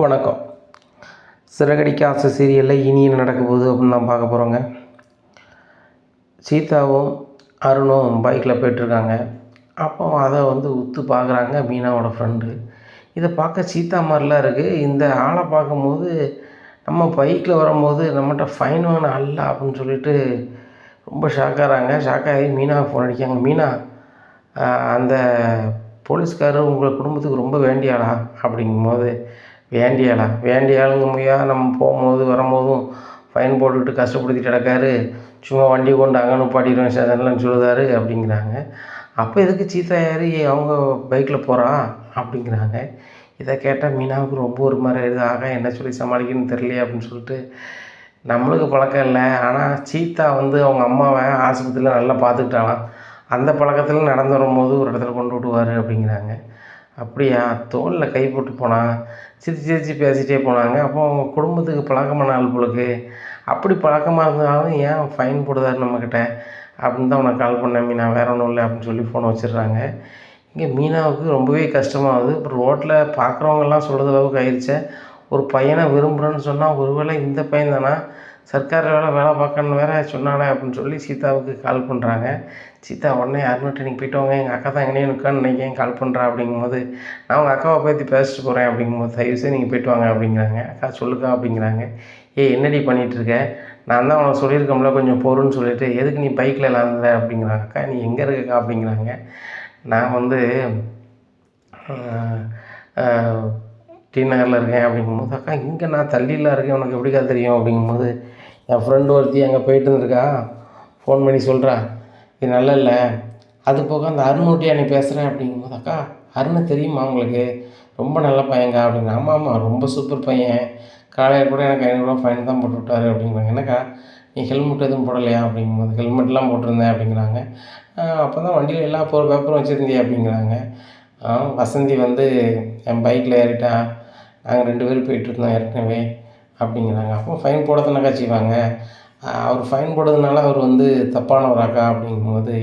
வணக்கம். சிறகடிக்க ஆசை சீரியலில் இனி என்ன நடக்க போகுது அப்படின்னு தான் பார்க்க போகிறோங்க. சீதாவும் அருணும் பைக்கில் போய்ட்டுருக்காங்க. அப்போ அதை உற்று பார்க்குறாங்க மீனாவோட ஃப்ரெண்டு. இதை பார்க்க சீதா மாதிரிலாம் இருக்குது. இந்த ஆளை பார்க்கும்போது நம்ம பைக்கில் வரும்போது நம்மகிட்ட ஃபைன் வாங்கின அல்ல அப்படின்னு சொல்லிட்டு ரொம்ப ஷாக்காகிறாங்க. ஷாக்காகி மீனாவை ஃபோன் அடிக்காங்க. மீனா, அந்த போலீஸ்காரர் உங்கள் குடும்பத்துக்கு ரொம்ப வேண்டியாளா அப்படிங்கும்போது, வேண்டிய ஆளுங்க முடியா நம்ம போகும்போது வரும்போதும் ஃபைன் போட்டுக்கிட்டு கஷ்டப்படுத்திட்டு கிடக்காரு. சும்மா வண்டி கொண்டு அங்கே நிப்பாட்டிடுவேன் ஸ்டேஷன்லாம் சொல்லுதாரு அப்படிங்கிறாங்க. அப்போ எதுக்கு சீதா யார் அவங்க பைக்கில் போகிறா அப்படிங்கிறாங்க. இதை கேட்டால் மீனாவுக்கு ரொம்ப ஒரு மாதிரி ஆயிடுது. ஆக என்ன சொல்லி சமாளிக்கணும்னு தெரியலையே அப்படின்னு சொல்லிட்டு, நம்மளுக்கு பழக்கம் இல்லை, ஆனால் சீதா அவங்க அம்மாவை ஆஸ்பத்திரியில் நல்லா பார்த்துக்கிட்டாலாம். அந்த பழக்கத்தில் நடந்து வரும்போது ஒரு இடத்துல கொண்டு விடுவார் அப்படிங்கிறாங்க. அப்படியா, தோளில் கை போட்டு போனான், சிரித்து பேசிகிட்டே போனாங்க. அப்போ அவங்க குடும்பத்துக்கு பழக்கமான ஆள் போலுக்கு. அப்படி பழக்கமாக இருந்தாலும் ஏன் ஃபைன் போடுதாரு நம்மக்கிட்ட அப்படின்னு தான் உனக்கு கால் பண்ணேன் மீனா, வேறு ஒன்றும் இல்லை அப்படின்னு சொல்லி ஃபோனை வச்சிடுறாங்க. இங்கே மீனாவுக்கு ரொம்பவே கஷ்டமாகுது. அப்புறம் ரோட்டில் பார்க்குறவங்கெல்லாம் சொல்கிற அளவுக்கு ஆயிடுச்சு. ஒரு பையனை விரும்புகிறேன்னு சொன்னால், ஒருவேளை இந்த பையன் தானா சர்க்கார் வேலை பார்க்கணுன்னு வேறு சொன்னானே அப்படின்னு சொல்லி சீதாவுக்கு கால் பண்ணுறாங்க. சீதா உடனே அருண்கிட்ட நீங்கள் போய்ட்டு வாங்க, எங்கள் அக்கா தான் எங்கேயே நிற்கான்னு நினைக்கிறேன் கால் பண்ணுறா அப்படிங்கும்போது, நான் உங்கள் அக்காவை பற்றி பேசிட்டு போகிறேன் அப்படிங்கும்போது, தயவுசெய்து நீங்கள் போய்ட்டு வாங்க அப்படிங்கிறாங்க. அக்கா சொல்லுக்கா அப்படிங்கிறாங்க. என்னடி பண்ணிகிட்ருக்க, நான் தான் உனக்கு சொல்லியிருக்கோம்ல கொஞ்சம் பொறுன்னு சொல்லிட்டு, எதுக்கு நீ பைக்கில் இல்லாத அப்படிங்கிறாங்க. அக்கா நீ எங்கே இருக்கக்கா அப்படிங்கிறாங்க. நான் டி நகரில் இருக்கேன் அப்படிங்கும்போது, அக்கா இங்கே நான் தள்ளிலாம் இருக்கேன் உனக்கு எப்படிக்கா தெரியும் அப்படிங்கும்போது, என் ஃப்ரெண்டு ஒருத்தி அங்கே போயிட்டு இருந்திருக்கா, ஃபோன் பண்ணி சொல்கிறா, இது நல்லா இல்லை. அது போக அந்த அருணூட்டியா நீ பேசுகிறேன் அப்படிங்கும்போது, அக்கா அருணை தெரியுமா உங்களுக்கு, ரொம்ப நல்ல பையன்க்கா அப்படிங்க. ஆமாம் ரொம்ப சூப்பர் பையன், காலையில் கூட எனக்கு 500 ஃபைன் தான் போட்டு விட்டாரு அப்படிங்கிறாங்க. என்னக்கா நீ ஹெல்மெட் எதுவும் போடலையா அப்படிங்கும்போது, ஹெல்மெட்லாம் போட்டிருந்தேன் அப்படிங்கிறாங்க. அப்போ தான் வண்டியில் எல்லா பேப்பரும் வச்சுருந்தியா அப்படிங்கிறாங்க. வசந்தி என் பைக்கில் ஏறிட்டா, நாங்கள் 2 பேரும் போயிட்டுருந்தோம் ஏற்கனவே அப்படிங்கிறாங்க. அப்போ ஃபைன் போட தானக்கா செய்வாங்க, அவர் ஃபைன் போடுறதுனால அவர் தப்பானவராக்கா அப்படிங்கும்போது,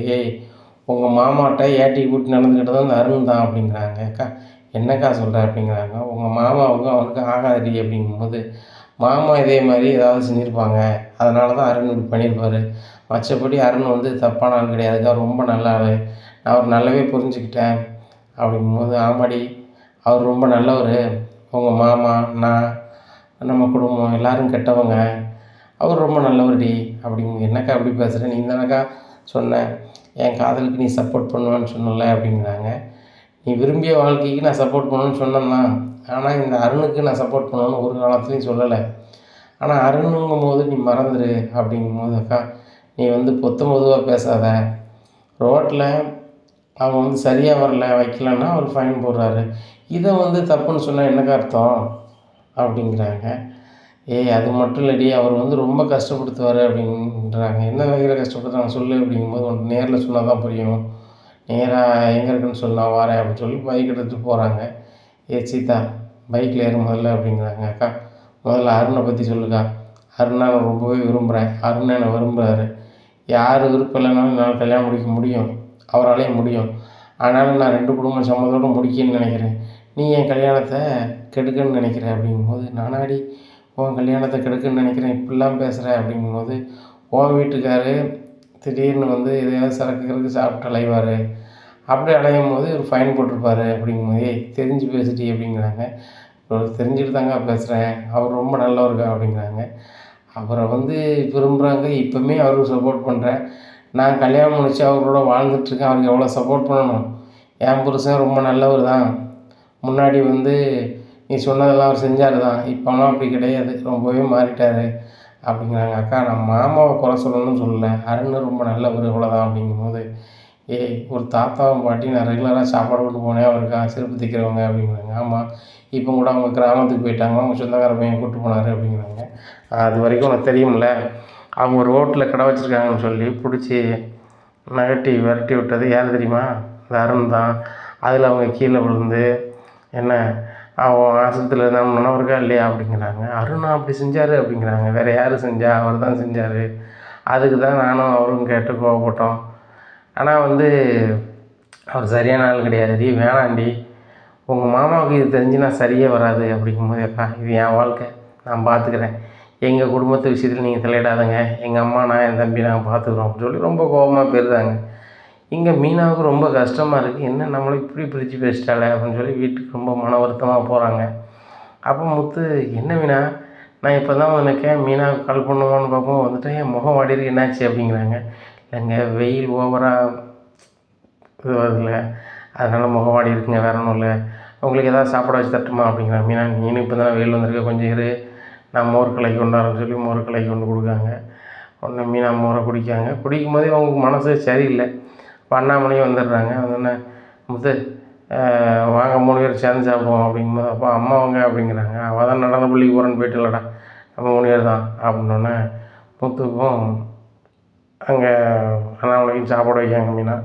உங்கள் மாமாட்ட ஏட்டி கூட்டி நடந்துக்கிட்டது அந்த அருண் தான் அப்படிங்கிறாங்க. அக்கா என்னக்கா சொல்கிற அப்படிங்கிறாங்க. உங்கள் மாமாவுக்கு அவனுக்கு ஆகாதடி அப்படிங்கும்போது, மாமா இதே மாதிரி ஏதாவது செஞ்சுருப்பாங்க, அதனால தான் அருண் இப்படி பண்ணியிருப்பார். மற்றபடி அருண் தப்பான ஆள் கிடையாதுக்கா, ரொம்ப நல்ல ஆள், நான் அவர் நல்லாவே புரிஞ்சுக்கிட்டேன் அப்படிங்கும்போது, ஆமாடி அவர் ரொம்ப நல்லவர், உங்கள் மாமா நான் நம்ம குடும்பம் எல்லோரும் கெட்டவங்க, அவர் ரொம்ப நல்லவர்டி அப்படிங்க. என்னக்கா அப்படி பேசுகிற, நீ தானக்கா சொன்ன என் காதலுக்கு நீ சப்போர்ட் பண்ணுவேன்னு சொன்னல அப்படிங்கிறாங்க. நீ விரும்பிய வாழ்க்கைக்கு நான் சப்போர்ட் பண்ணணுன்னு சொன்னேன்னா, ஆனால் இந்த அருணுக்கு நான் சப்போர்ட் பண்ணணுன்னு ஒரு காலத்துலேயும் சொல்லலை. ஆனால் அருணுங்கும் போது நீ மறந்துடு அப்படிங்கும்போது, அக்கா நீ பொத்த பொதுவாக பேசாத, ரோட்டில் அவங்க சரியாக வரல வைக்கலன்னா அவர் ஃபைன் போடுறாரு, இதை தப்புன்னு சொன்னால் என்னக்கா அர்த்தம் அப்படிங்கிறாங்க. அது மட்டும் இல்லடி, அவர் ரொம்ப கஷ்டப்படுத்துவார் அப்படின்றாங்க. என்ன வகையில் கஷ்டப்படுத்துறாங்க சொல்லு அப்படிங்கும்போது, உனக்கு நேரில் சொன்னால் தான் புரியும், நேராக எங்கே இருக்குன்னு சொல்லி நான் வரேன் அப்படின்னு சொல்லி பைக் எடுத்துகிட்டு போகிறாங்க. சீதா பைக்கில் ஏறும் முதல்ல அப்படிங்கிறாங்க. அக்கா முதல்ல அருணை பற்றி சொல்லுக்கா, அருணை நான் ரொம்பவே விரும்புகிறேன், அருணை என்னை விரும்புகிறாரு, யார் விருப்பம் இல்லைனாலும் என்னால் கல்யாணம் முடிக்க முடியும், அவராலேயும் முடியும், ஆனாலும் நான் 2 குடும்பம் சம்மதத்தோடு முடிக்கணும்னு நினைக்கிறேன், நீ என் கல்யாணத்தை கெடுக்கணும்னு நினைக்கிறேன் அப்படிங்கும்போது, நானாடி உன் கல்யாணத்தை கெடுக்கணும்னு நினைக்கிறேன் இப்படிலாம் பேசுகிற அப்படிங்கும்போது, உன் வீட்டுக்காரு திடீர்னு எதையாவது சரக்கு சாப்பிட்டு அலைவார், அப்படி அலையும் போது ஒரு ஃபைன் போட்டிருப்பாரு அப்படிங்கும்போது, தெரிஞ்சு பேசிட்டி அப்படிங்கிறாங்க. தெரிஞ்சுட்டு தாங்க பேசுகிறேன், அவர் ரொம்ப நல்லவருக்கா அப்படிங்கிறாங்க. அவரை விரும்புகிறாங்க, இப்போவுமே அவருக்கு சப்போர்ட் பண்ணுறேன், நான் கல்யாணம் முடித்து அவரோட வாழ்ந்துட்டுருக்கேன், அவருக்கு எவ்வளோ சப்போர்ட் பண்ணணும், என் புருஷன் ரொம்ப நல்லவர் தான், முன்னாடி நீ சொன்னதெல்லாம் அவர் செஞ்சார் தான், இப்போலாம் அப்படி கிடையாது, ரொம்பவே மாறிட்டார் அப்படிங்கிறாங்க. அக்கா நான் மாமாவை குறை சொல்லணும்னு சொல்லலை, அருண் ரொம்ப நல்லவர் இவ்வளோதான் அப்படிங்கும்போது, ஒரு தாத்தாவும் பாட்டி நான் ரெகுலராக சாப்பாடு கொண்டு போனேன் அவருக்கு செருப்பு தைக்கிறவங்க அப்படிங்கிறாங்க. ஆமாம் இப்போ கூட அவங்க கிராமத்துக்கு போயிட்டாங்க, அவங்க சொந்தக்கார பையன் கூப்பிட்டு போனார் அப்படிங்கிறாங்க. அது வரைக்கும் உனக்கு தெரியும்ல, அவங்க ரோட்டில் கடை வச்சுருக்காங்கன்னு சொல்லி பிடிச்சி விரட்டி விட்டது யார் தெரியுமா, அது அருண் தான். அதில் அவங்க கீழே விழுந்து என்ன அவன் ஆஸ்பத்திரியில் இருந்தால் நினைவருக்கா இல்லையா அப்படிங்கிறாங்க. அருணா அப்படி செஞ்சார் அப்படிங்கிறாங்க. வேறு யார் செஞ்சா, அவர் தான் செஞ்சார், அதுக்கு தான் நானும் அவரும் கேட்டு கோவப்பட்டோம், ஆனால் அவர் சரியான ஆள் கிடையாதுடி, வேணாண்டி, உங்கள் மாமாவுக்கு இது தெரிஞ்சுன்னா சரியே வராது அப்படிங்கும்போது, அக்கா இது என் வாழ்க்கை, நான் பார்த்துக்கிறேன், எங்கள் குடும்பத்து விஷயத்தில் நீங்கள் தலையிடாதங்க, எங்கள் அம்மா நான் என் தம்பி நாங்கள் பார்த்துக்குறோம் அப்படின்னு சொல்லி ரொம்ப கோபமாக போயிருந்தாங்க. இங்கே மீனாவுக்கு ரொம்ப கஷ்டமாக இருக்குது, என்ன நம்மளை இப்படி பிரித்து பேசிட்டாளே அப்படின்னு சொல்லி வீட்டுக்கு ரொம்ப மன வருத்தமாக போகிறாங்க. அப்போ முத்து, என்ன மீனா, நான் இப்போ தான் வந்துருக்கேன், மீனாவுக்கு கால் பண்ணுவோன்னு பார்ப்போம் வந்துட்டேன், என் முகம் வாடிருக்கு, என்னாச்சு அப்படிங்கிறாங்க. இல்லைங்க வெயில் ஓவராக இது வருதுல்ல, அதனால் முகம் வாடி இருக்குங்க, வேற ஒன்றும் இல்லை, உங்களுக்கு எதாவது சாப்பாடு வச்சு தட்டுமா அப்படிங்கிறாங்க. மீனா நீனும் இப்போ தானே வெயில் வந்திருக்க, கொஞ்சம் இரு, நான் மோர் கலக்கி கொண்டாரன்னு சொல்லி மோர் கலக்கி கொண்டு கொடுக்காங்க. உடனே மீனா மோரை குடிக்காங்க. குடிக்கும் போதே அவங்களுக்கு மனசு சரியில்லை. இப்போ அண்ணாமலையும் வந்துடுறாங்க. வந்தோடனே முத்து வாங்க 3 பேர் சேர்ந்து சாப்பிடுவோம் அப்படிங்கும்போது, அப்போ அம்மாவங்க அப்படிங்கிறாங்க. அவள் தான் நடன பள்ளிக்கு போகிறேன்னு போயிட்டுலடா, நம்ம 3 பேர் தான் அப்படின்னோடனே முத்துக்கும் அங்கே அண்ணாமலைக்கும் சாப்பாடு வைக்காங்க. மீனா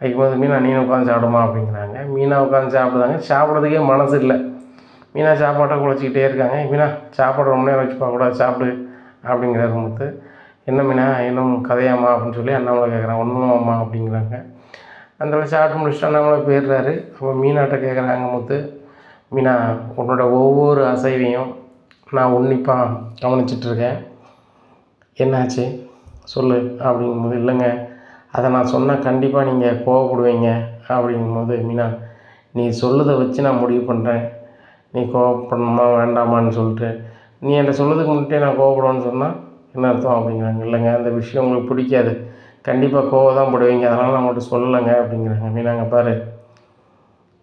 வைக்கும்போது, மீனா நீனும் உட்காந்து சாப்பிடுமா அப்படிங்கிறாங்க. மீனா உட்காந்து சாப்பிடுதாங்க. சாப்பிட்றதுக்கே மனசு இல்லை. மீனா சாப்பாட்டை குழச்சிக்கிட்டே இருக்காங்க. மீனா சாப்பாடு ரொம்ப நேரம் வச்சு பார்க்கக்கூடாது, சாப்பிடு அப்படிங்கிறாரு முத்து. என்ன மீனா இன்னும் கதையாம்மா அப்படின்னு சொல்லி அண்ணாமலை கேட்குறான். ஒன்றும் அம்மா அப்படிங்கிறாங்க. அந்த சாப்பிட்டு முடிச்சுட்டு அண்ணாமலை போயிடுறாரு. அப்போ மீனாட்ட கேட்குறாங்க முத்து, மீனா உன்னோட ஒவ்வொரு அசைவையும் நான் உன்னிப்பாக கவனிச்சிட்ருக்கேன், என்னாச்சு சொல்லு அப்படிங்கும்போது, இல்லைங்க அதை நான் சொன்னால் கண்டிப்பாக நீங்கள் கோவப்படுவீங்க அப்படிங்கும்போது, மீனா நீ சொல்லுதை வச்சு நான் முடிவு பண்ணுறேன், நீ கோவப்படணுமா வேண்டாமான்னு சொல்லிட்டு, நீ என்கிட்ட சொல்லுறதுக்கு முன்னாடியே நான் கோவப்படுவேன்னு சொன்னால் என்ன அர்த்தம் அப்படிங்கிறாங்க. இல்லைங்க அந்த விஷயம் உங்களுக்கு பிடிக்காது, கண்டிப்பாக கோவம் தான் படுவீங்க, அதனால் நான் உங்கள்கிட்ட சொல்லலைங்க அப்படிங்கிறாங்க. மீனாங்க பாரு,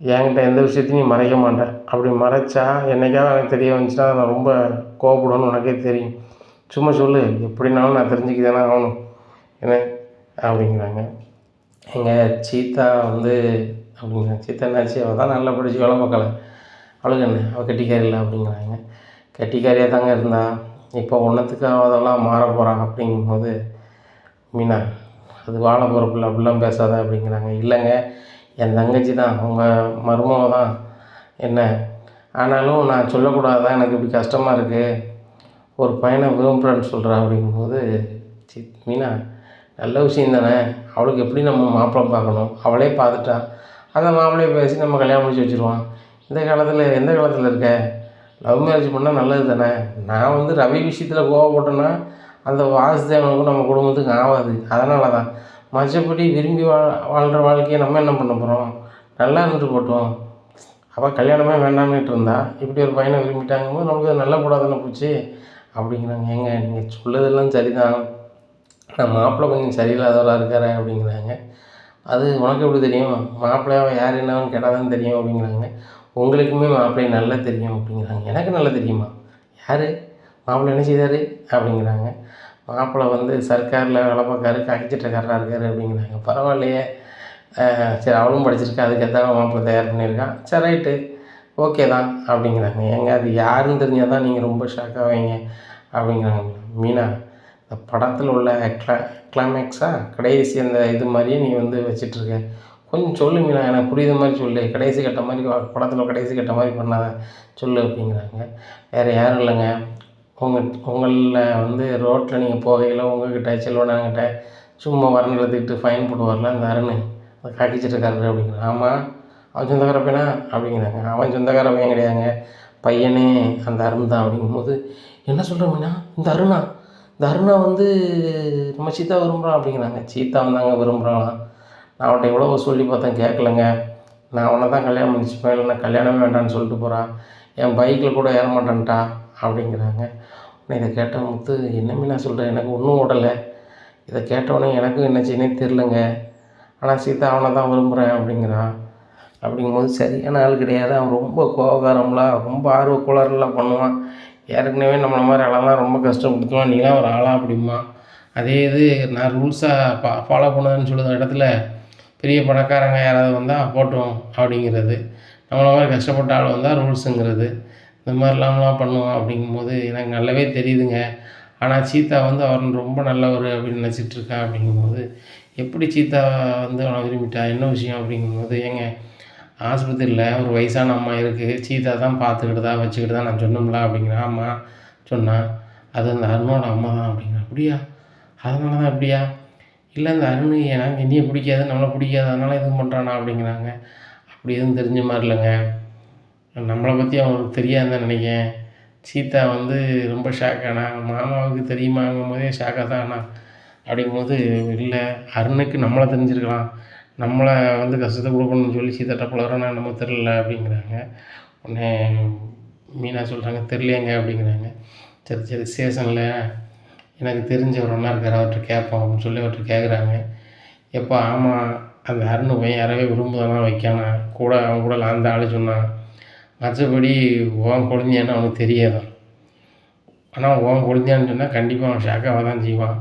என்கிட்ட எந்த விஷயத்தையும் நீ மறைக்க மாட்டேன், அப்படி மறைச்சா என்னைக்காவது எனக்கு தெரிய வந்துச்சுன்னா நான் ரொம்ப கோவப்படுவேன்னு உனக்கே தெரியும், சும்மா சொல்லு, எப்படினாலும் நான் தெரிஞ்சுக்கிதானே ஆகணும் என்ன அப்படிங்கிறாங்க. எங்கள் சீதா வந்து அப்படிங்கிறாங்க. சீதா என்னாச்சு, அவள் தான் நல்லா படித்து வேலை பார்க்கல, அவளுக்கு என்ன, அவள் கெட்டிக்காரி இல்லை அப்படிங்கிறாங்க. கெட்டிக்காரியாக தாங்க இருந்தா, இப்போ ஒன்றுத்துக்கு அவதெல்லாம் மாற போகிறான் அப்படிங்கும்போது, மீனா அது வாழ போகிற பிள்ளை, அப்படிலாம் பேசாத அப்படிங்கிறாங்க. இல்லைங்க என் தங்கச்சி தான், உங்கள் மருமக தான் என்ன, ஆனாலும் நான் சொல்லக்கூடாதான், எனக்கு இப்படி கஷ்டமாக இருக்குது, ஒரு பையனை விரும்புகிறேன்னு சொல்கிறா அப்படிங்கும்போது, மீனா நல்ல விஷயம் தானே, அவளுக்கு எப்படி நம்ம மாப்பிள்ளை பார்க்கணும், அவளே பார்த்துட்டா, அந்த மாப்பிள்ளையை பேசி நம்ம கல்யாணம் முடிச்சு வச்சுருவோம். இந்த காலத்தில் எந்த காலத்தில் இருக்க, லவ் மேரேஜ் பண்ணால் நல்லது தானே. நான் வந்து ரவி விஷயத்தில் கோவப்பட்டேன்னா அந்த வாசுதேவனுக்கும் நம்ம குடும்பத்துக்கு ஆகாது, அதனால தான். மற்றபடி விரும்பி வாழ்கிற வாழ்க்கையை நம்ம என்ன பண்ண போகிறோம், நல்லா இருந்துட்டு போட்டோம். அவள் கல்யாணமே வேண்டாம்னுட்டு இருந்தா, இப்படி ஒரு பையனை விரும்பிட்டாங்கும்போது நமக்கு அது நல்ல கூடாதுன்னு போச்சு அப்படிங்கிறாங்க. ஏங்க நீங்கள் சொல்லதெல்லாம் சரிதான், நான் மாப்பிள்ளை கொஞ்சம் சரியில்லாதவராக இருக்கார் அப்படிங்கிறாங்க. அது உனக்கு எப்படி தெரியும், மாப்பிள்ளையாவை யார் என்னன்னு கேட்டால் தான் தெரியும் அப்படிங்கிறாங்க. உங்களுக்குமே மாப்பிள்ளை நல்லா தெரியும் அப்படிங்கிறாங்க. எனக்கு நல்லா தெரியுமா, யார் மாப்பிள்ளை என்ன செய்தார் அப்படிங்கிறாங்க. மாப்பிள்ளை வந்து சர்க்காரில் வேலை பார்க்காரு, காக்கிச்சட்டக்காரராக இருக்கார் அப்படிங்கிறாங்க. பரவாயில்லையே, சரி அவளும் படிச்சிருக்கா, அதுக்கேற்ற மாப்பிள்ளை தயார் பண்ணியிருக்கான், சரி ரைட்டு ஓகே தான் அப்படிங்கிறாங்க. ஏங்க அது யாருன்னு தெரிஞ்சால் தான் நீங்கள் ரொம்ப ஷாக் ஆவீங்க அப்படிங்கிறாங்க. மீனா இந்த படத்தில் உள்ள கிளைமேக்ஸா கடைசி அந்த இது மாதிரியே நீ வந்து வச்சிட்ருக்க, கொஞ்சம் சொல்லு மீனா, எனக்கு புரியுற மாதிரி சொல்லு, கடைசி கட்ட மாதிரி படத்தில் கடைசி கட்ட மாதிரி பண்ணாத சொல்லு அப்படிங்கிறாங்க. வேறு யாரும் இல்லைங்க, உங்களில் வந்து ரோட்டில் நீங்கள் போகையில் உங்கள்கிட்ட செல்வனாங்கிட்ட சும்மா வரணில் எடுத்துக்கிட்டு ஃபைன் போடுவார்ல அந்த அருண், அதை காட்டிச்சிட்ருக்காரு அப்படிங்கிறாங்க. ஆமாம் அவன் சொந்தக்கார பையனா அப்படிங்கிறாங்க. அவன் சொந்தக்கார பையன் கிடையாதுங்க, பையனே அந்த அருண் தான் அப்படிங்கும்போது, என்ன சொல்கிற மீனா, இந்த அருணா வந்து நம்ம சீதா விரும்புகிறான் அப்படிங்கிறாங்க. சீதா வந்தாங்க விரும்புகிறாங்களாம், நான் அவன்கிட்ட எவ்வளோ சொல்லி பார்த்தேன் கேட்கலங்க, நான் அவனை தான் கல்யாணம் பண்ணிச்சுப்பேன், இல்லைன்னா கல்யாணமே வேண்டான்னு சொல்லிட்டு போகிறான், என் பைக்கில் கூட ஏற மாட்டேன்ட்டா அப்படிங்கிறாங்க. உடனே இதை கேட்ட முத்து, என்ன மீனா சொல்கிறேன், எனக்கு ஒன்றும் ஓடலை, இதை கேட்டவுடனே எனக்கும் என்ன செய்யணும்னே தெரிலங்க, ஆனால் சீதா அவனை தான் விரும்புகிறேன் அப்படிங்கிறான். அப்படிங்கும்போது சரியான ஆள் கிடையாது, அவன் ரொம்ப கோபக்காரம்லாம், ரொம்ப ஆர்வக்கோளாறுலாம் பண்ணுவான், ஏற்கனவே நம்மளை மாதிரி ஆளெல்லாம் ரொம்ப கஷ்டப்படுத்துவான், நீலாம் ஒரு ஆளா அப்படிமா. அதே இது நான் ரூல்ஸாக ஃபாலோ பண்ணுவேன்னு சொல்லுற இடத்துல பெரிய பணக்காரங்க யாராவது வந்தால் போட்டோம் அப்படிங்கிறது, நம்மளை மாதிரி கஷ்டப்பட்ட ஆள் வந்தால் ரூல்ஸுங்கிறது, இந்த மாதிரிலாம்லாம் பண்ணுவான் அப்படிங்கும்போது எனக்கு நல்லாவே தெரியுதுங்க. ஆனால் சீதா வந்து அவன் ரொம்ப நல்லவர் அப்படின்னு நினச்சிட்ருக்கா அப்படிங்கும்போது, எப்படி சீதா வந்து அவனை விரும்பிட்டா, என்ன விஷயம் அப்படிங்கும்போது, ஏங்க ஆஸ்பத்திரியில் ஒரு வயசான அம்மா இருக்குது, சீதா தான் பார்த்துக்கிட்டு தான் வச்சுக்கிட்டு தான் நான் சொன்னோம்ல அப்படிங்கிறேன். ஆமாம் சொன்னான், அது அந்த அருணோட அம்மா தான் அப்படிங்கிறேன். அப்படியா, அதனால தான் அப்படியா, இல்லை அந்த அருண் எனக்கு என்னையே பிடிக்காது, நம்மளை பிடிக்காது, அதனால் எதுவும் பண்ணுறானா அப்படிங்கிறாங்க. அப்படி எதுவும் தெரிஞ்ச மாதிரி இல்லைங்க, நம்மளை பற்றி அவங்களுக்கு தெரியாதுன்னு தான் நினைக்கிறேன். சீதா வந்து ரொம்ப ஷாக் ஆனா. மாமாவுக்கு தெரியுமாங்கும்போதே ஷாக்காக தான் ஆனா. அப்படிங்கும்போது இல்லை அருணுக்கு நம்மளை தெரிஞ்சிருக்கலாம், நம்மளை வந்து கஷ்டத்தை கொடுக்கணும்னு சொல்லி சீதாட்ட பழகுறோன்னா நம்ம தெரில அப்படிங்கிறாங்க. உடனே மீனா சொல்கிறாங்க தெரிலையேங்க அப்படிங்கிறாங்க. சரி சரி ஸ்டேஷனில் எனக்கு தெரிஞ்ச ஒரு அண்ணா இருக்கார், அவர்கிட்ட கேட்போம் அப்படின்னு சொல்லி அவர்கிட்ட கேட்குறாங்க. எப்போ ஆமாம் அந்த அருண் பையன் யாரவே விரும்புதெல்லாம் வைக்கானா, கூட அவன் கூட நான் தான் ஆளு சொன்னான், மற்றபடி உன் குழந்தையான்னு அவனுக்கு தெரியாதான். ஆனால் உன் குழந்தையான்னு சொன்னால் கண்டிப்பாக அவன் ஷாக்காக தான் செய்வான்.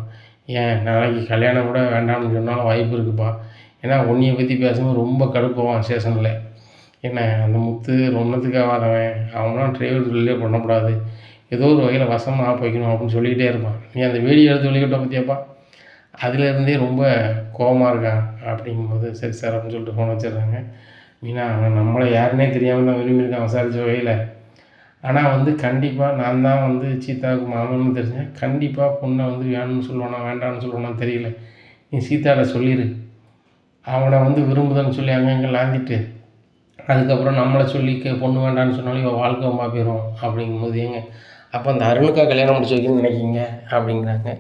ஏன் நாளைக்கு கல்யாணம் கூட வேண்டாம்னு சொன்னாலும் வாய்ப்பு இருக்குப்பா. ஏன்னா உன்னையை பற்றி பேசும்போது ரொம்ப கடுப்பாவான் ஸ்டேஷனில். என்ன அந்த முத்து ஒன்றுத்துக்காகாதவன், அவன்லாம் டிரைவர் தொழிலே பண்ணக்கூடாது, ஏதோ ஒரு வகையில் வசமாக வைக்கணும் அப்படின்னு சொல்லிக்கிட்டே இருப்பான். நீ அந்த வீடியோ எடுத்து வெளியிட்ட பார்த்தியாப்பா, அதுலேருந்தே ரொம்ப கோபமாக இருக்கான் அப்படிங்கும்போது சரி சார் அப்படின்னு சொல்லிட்டு ஃபோன் வச்சிடுறாங்க. மீனா அவன் நம்மளை யாருன்னே தெரியாமல் தான் விரும்பியிருக்கான் விசாரித்த வகையில். ஆனால் வந்து கண்டிப்பாக நான் தான் வந்து சீதாவுக்கு மாமன்னு தெரிஞ்சேன், கண்டிப்பாக பொண்ணை வந்து வேணும்னு சொல்லுவானா வேண்டாம்னு சொல்லுவானான்னு தெரியல, நீ சீதாட்ட சொல்லிடு, அவனை வந்து விரும்புதன்னு சொல்லி அங்கங்கே லாந்திட்டு அதுக்கப்புறம் நம்மளை சொல்லி பொண்ணு வேண்டான்னு சொன்னாலும் இவன் வாழ்க்கை வம்பா போயிடும் அப்படிங்கும்போது ஏங்க அப்போ அந்த அருணுக்காக கல்யாணம் முடிச்சு வைக்கணும்னு நினைக்கிங்க அப்படிங்கிறாங்க.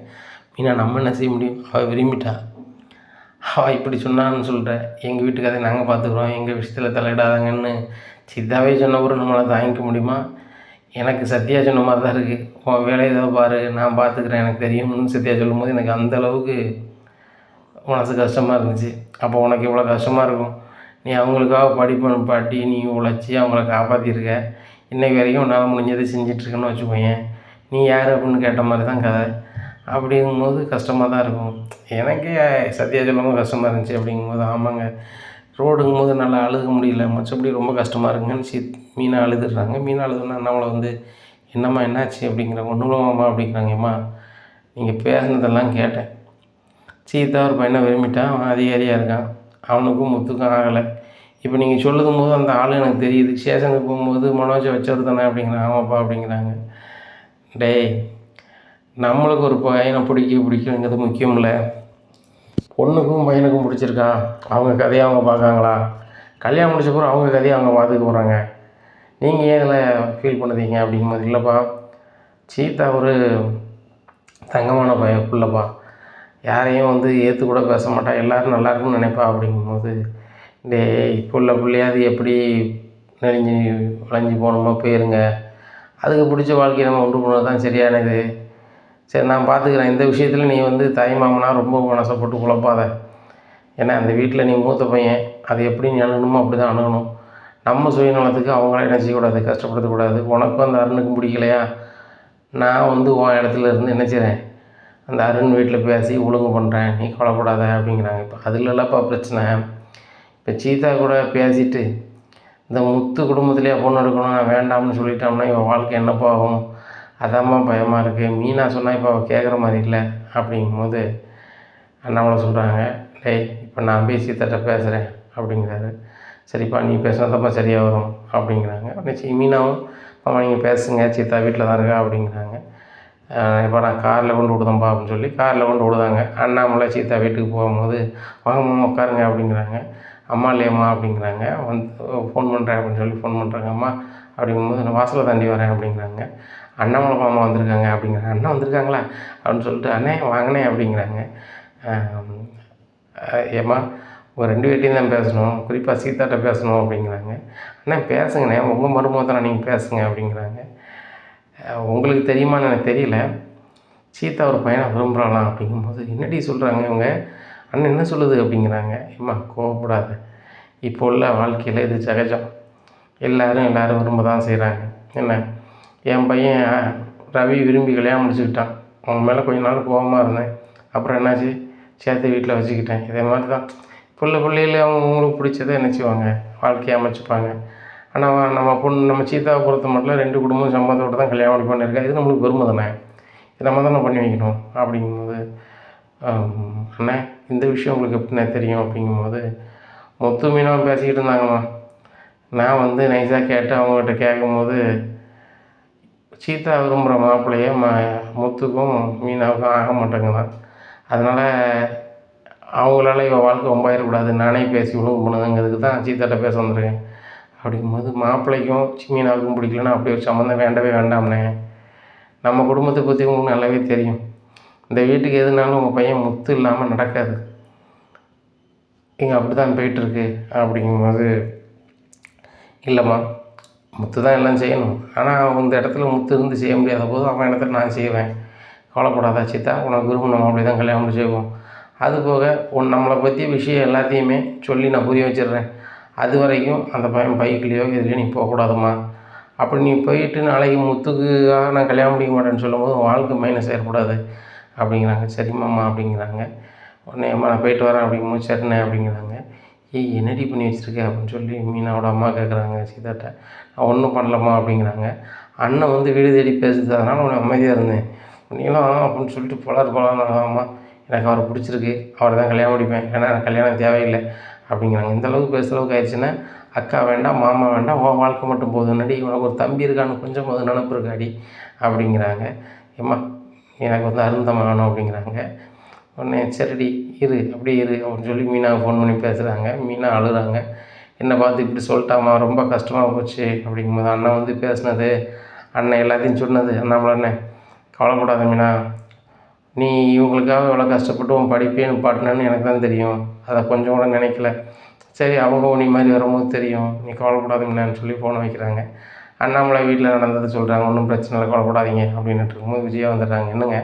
மீனா நம்ம என்ன செய்ய முடியும், அவள் விரும்பிட்டா, அவள் இப்படி சொன்னான்னு சொல்கிறேன், எங்கள் வீட்டு கதையை நாங்கள் பார்த்துக்குறோம், எங்கள் விஷயத்தில் தலையிடாதாங்கன்னு சித்தாவே சொன்னவரும் நம்மளை தாங்கிக்க முடியுமா? எனக்கு சத்யா சொன்ன மாதிரி தான் இருக்குது, உன் வேலையை ஏதோ பாரு நான் பார்த்துக்கிறேன் எனக்கு தெரியும்னு சத்யா சொல்லும்போது எனக்கு அந்தளவுக்கு மனசு கஷ்டமாக இருந்துச்சு. அப்போ உனக்கு இவ்வளோ கஷ்டமாக இருக்கும், நீ அவங்களுக்காக படிப்பு நிப்பாட்டி நீ உழைச்சி அவங்கள காப்பாற்றிருக்க, இன்றைக்கு வரைக்கும் உன்னால் முடிஞ்சதை செஞ்சிட்ருக்கேன்னு வச்சுக்கோயேன், நீ யார் அப்படின்னு கேட்ட மாதிரி தான் கதை. அப்படிங்கும்போது கஷ்டமாக தான் இருக்கும். எனக்கே சத்யா சொல்லும்போது கஷ்டமாக இருந்துச்சு. அப்படிங்கும்போது ஆமாங்க, ரோடுங்கும்போது நல்லா அழுக முடியல, மற்றபடி ரொம்ப கஷ்டமாக இருக்குங்கன்னு மீனா அழுதுடுறாங்க. மீனா அழுதுன்னா அண்ணாமலை வந்து என்னம்மா என்னாச்சு அப்படிங்கிறாங்க. ஒன்றும் இல்லைம்மா அப்படிங்கிறாங்க. அம்மா நீங்கள் பேசுனதெல்லாம் கேட்டேன், சீதா ஒரு பையனை விரும்பிட்டான், அவன் அதிகாரியாக இருக்கான், அவனுக்கும் முத்துக்கும் ஆகலை. இப்போ நீங்கள் சொல்லும் போது அந்த ஆள் எனக்கு தெரியுது, ஸ்டேஷனுக்கு போகும்போது மனோஜை வச்சவர் தானே அப்படிங்கிறாங்க. ஆமாப்பா அப்படிங்கிறாங்க. டேய் நம்மளுக்கு ஒரு பையனை பிடிக்குங்கிறது முக்கியம் இல்லை, பொண்ணுக்கும் பையனுக்கும் பிடிச்சிருக்கா, அவங்க கதையை அவங்க பார்க்காங்களா, கல்யாணம் முடிச்ச பிறகு அவங்க கதையை அவங்க பார்த்துக்க போகிறாங்க, நீங்கள் ஏன் இதில் ஃபீல் பண்ணுறீங்க அப்படிங்கும்போது இல்லைப்பா, சீதா ஒரு தங்கமான பிள்ளைப்பா, யாரையும் வந்து ஏற்று கூட பேச மாட்டா, எல்லோரும் நல்லா இருக்குன்னு நினைப்பா அப்படிங்கும்போது இப்போ உள்ள பிள்ளையாவது எப்படி நெளிஞ்சு வளைஞ்சு போகணுமோ போயிருங்க, அதுக்கு பிடிச்ச வாழ்க்கையை நம்ம உண்டு போனது தான் சரியானது. சரி நான் பார்த்துக்கிறேன், இந்த விஷயத்தில் நீ வந்து தாய் மாமனா ரொம்ப மனசை போட்டு குழப்பாத, ஏன்னா அந்த வீட்டில் நீ மூத்த பையன், அது எப்படி நீ அணுகணுமோ அப்படி தான் அணுகணும். நம்ம சுயநலத்துக்கு அவங்கள என்ன செய்யக்கூடாது, கஷ்டப்படுத்தக்கூடாது. உனக்கும் அந்த அருணுக்கும் பிடிக்கலையா, நான் வந்து உன் இடத்துல இருந்து என்ன செய்கிறேன், அந்த அருண் வீட்டில் பேசி ஒழுங்கு பண்ணுறேன், நீ கவலைப்படாத அப்படிங்கிறாங்க. இப்போ அதில் இல்லைப்பா பிரச்சனை, இப்போ சீதா கூட பேசிட்டு இந்த முத்து குடும்பத்திலேயே பொண்ணு எடுக்கணும் நான் வேண்டாம்னு சொல்லிட்டோம்னா இவன் வாழ்க்கை என்னப்பா ஆகும், அதாம்மா பயமாக இருக்குது. மீனா சொன்னால் இப்போ அவள் கேட்குற மாதிரி இல்லை அப்படிங்கும்போது அண்ணாமலை சொல்கிறாங்க, டேய் இப்போ நான் போய் சீதாட்ட பேசுகிறேன் அப்படிங்கிறாரு. சரிப்பா நீ பேசுனதப்பா சரியாக வரும் அப்படிங்கிறாங்க. உடனே மீனாவும் அம்மா நீங்கள் பேசுங்க, சீதா வீட்டில் தான் இருக்கா அப்படிங்கிறாங்க. இப்போ நான் காரில் கொண்டு விடுதேன்ப்பா அப்படின்னு சொல்லி காரில் கொண்டு விடுதாங்க. அண்ணாமலை சீதா வீட்டுக்கு போகும்போது வாங்கம்மா உட்காருங்க அப்படிங்கிறாங்க. அம்மா இல்லையம்மா அப்படிங்கிறாங்க. வந்து ஃபோன் பண்ணுறேன் அப்படின்னு சொல்லி ஃபோன் பண்ணுறாங்க. அம்மா அப்படிங்கும்போது நான் வாசலை தாண்டி வரேன் அப்படிங்கிறாங்க. அண்ணாமலை மாமா வந்திருக்காங்க அப்படிங்கிறாங்க. அண்ணா வந்திருக்காங்களா அப்படின்னு சொல்லிட்டு அண்ணே வாங்கினே அப்படிங்கிறாங்க. ஏம்மா உங்கள் 2 பேர்ட்டையும் தான் பேசணும், குறிப்பாக சீதாட்ட பேசணும் அப்படிங்கிறாங்க. அண்ணா பேசுங்கண்ணே, உங்கள் மருமக தானே, நீங்கள் பேசுங்க அப்படிங்கிறாங்க. உங்களுக்கு தெரியுமான்னு எனக்கு தெரியல, சீதா ஒரு பையனை விரும்புகிறாளாம் அப்படிங்கும்போது என்னடி சொல்கிறாங்க இவங்க, அண்ணன் என்ன சொல்லுது அப்படிங்கிறாங்க. ஏம்மா கோவப்படாத, இப்போ உள்ள வாழ்க்கையில் இது சகஜம், எல்லோரும் விரும்ப தான் செய்கிறாங்க. என்ன என் பையன் ரவி விரும்பி கல்யாணம் முடிச்சுக்கிட்டான், அவன் மேலே கொஞ்ச நாள் கோபமாக இருந்தேன், அப்புறம் என்னாச்சு சேர்த்து வீட்டில் வச்சுக்கிட்டேன். இதே மாதிரி தான் பிள்ளைகள் அவங்களுக்கு பிடிச்சதை என்ன செய்வாங்க, வாழ்க்கையை அமைச்சுப்பாங்க. ஆனால் நம்ம சீதாவை பொறுத்த மட்டும் 2 குடும்பம் சம்மதத்தோடு தான் கல்யாணம் பண்ணி பண்ணியிருக்கா, இது நம்மளுக்கு பெருமை தானே, இதை நம்ம தானே பண்ணி வைக்கணும் அப்படிங்கும்போது அண்ணே இந்த விஷயம் உங்களுக்கு எப்படிண்ணே தெரியும் அப்படிங்கும்போது முத்து மீனாவும் பேசிக்கிட்டு இருந்தாங்கம்மா. நான் வந்து நைஸாக கேட்டு அவங்ககிட்ட கேட்கும்போது சீதா விரும்புகிற மாப்பிள்ளையே முத்துக்கும் மீனாவுக்கும் ஆக மாட்டேங்குதான், அதனால் அவங்களால இவள் வாழ்க்கை ரொம்பாயிடக்கூடாது, நானே பேசி ஒழுங்கு பண்ணுதுங்கிறதுக்கு தான் சீதாட்ட பேச வந்திருக்கேன் அப்படிங்கும்போது மாப்பிள்ளைக்கும் மீனாவுக்கும் பிடிக்கலன்னா அப்படி ஒரு சம்மந்தம் வேண்டவே வேண்டாம்ண்ணே. நம்ம குடும்பத்தை பற்றி உங்களுக்கு நல்லாவே தெரியும். இந்த வீட்டுக்கு எதுனாலும் உங்கள் பையன் முத்து இல்லாமல் நடக்காது. இங்கே அப்படி தான் போயிட்டுருக்கு அப்படிங்கும்போது, இல்லைம்மா முத்து தான் எல்லாம் செய்யணும். ஆனால் இந்த இடத்துல முத்து இருந்து செய்ய முடியாத போது அவன் இடத்துல நான் செய்வேன். கவலைப்படாத சித்தா, உனக்கு விரும்பின அப்படி தான் கல்யாணம் செய்வோம். அதுபோக நம்மளை பற்றிய விஷயம் எல்லாத்தையுமே சொல்லி நான் புரிய வச்சிடுறேன். அது வரைக்கும் அந்த பையன் பைக்லேயோ இதுலேயோ நீ போகக்கூடாதும்மா. அப்படி நீ போயிட்டு நாளைக்கு முத்துக்காக நான் கல்யாணம் முடிக்க மாட்டேன்னு சொல்லும்போது வாழ்க்கை மைனஸ் ஏற்படாது அப்படிங்கிறாங்க. சரிம்மாம்மா அப்படிங்கிறாங்க. உடனே அம்மா நான் போயிட்டு வரேன் அப்படிங்கும்போது சரிண்ணே அப்படிங்கிறாங்க. ஏய் என்னடி பண்ணி வச்சுருக்க அப்படின்னு சொல்லி மீனாவோட அம்மா கேட்குறாங்க சீதாட்ட. நான் ஒன்றும் பண்ணலம்மா அப்படிங்கிறாங்க. அண்ணன் வந்து வீடு தேடி பேசுது, அதனால் உன்னை அமைதியாக இருந்தேன். நீலாம் அப்படின்னு சொல்லிட்டு போலாமா, எனக்கு அவரை பிடிச்சிருக்கு, அவரை தான் கல்யாணம் முடிப்பேன், ஏன்னா எனக்கு கல்யாணம் தேவையில்லை அப்படிங்கிறாங்க. இந்த அளவுக்கு பேசுகிற அளவுக்கு ஆயிடுச்சுன்னா அக்கா வேண்டாம் மாமா வேண்டாம், உன் வாழ்க்கை மட்டும் போதும்னாடி, உனக்கு ஒரு தம்பி இருக்கான்னு கொஞ்சம் போது நினப்பு இருக்காடி அப்படிங்கிறாங்க. ஏம்மா எனக்கு வந்து அருந்தம் வேணும் அப்படிங்கிறாங்க. உடனே சரிடி இரு அப்படியே இரு அப்படின்னு சொல்லி மீனாவை ஃபோன் பண்ணி பேசுகிறாங்க. மீனா அழுகிறாங்க. என்னை பார்த்து இப்படி சொல்லிட்டாம்மா, ரொம்ப கஷ்டமாக போச்சு அப்படிங்கும்போது அண்ணன் வந்து பேசுனது, அண்ணன் எல்லாத்தையும் சொன்னது, அண்ணாமலை கவலைப்படாத மீனா, நீ இவங்களுக்காக எவ்வளோ கஷ்டப்பட்டு உன் படிப்பே நிப்பாட்டினேன்னு எனக்கு தான் தெரியும், அதை கொஞ்சம் கூட நினைக்கல. சரி அவங்க நீ மாதிரி வரும்போது தெரியும், நீ கவலைப்படாத மீனான்னு சொல்லி ஃபோனை வைக்கிறாங்க. அண்ணாமலை வீட்டில் நடந்தது சொல்கிறாங்க. ஒன்றும் பிரச்சனை இல்லை, கவலைப்படாதீங்க அப்படின்ட்டு இருக்கும்போது விஜயா வந்துடுறாங்க. என்னங்க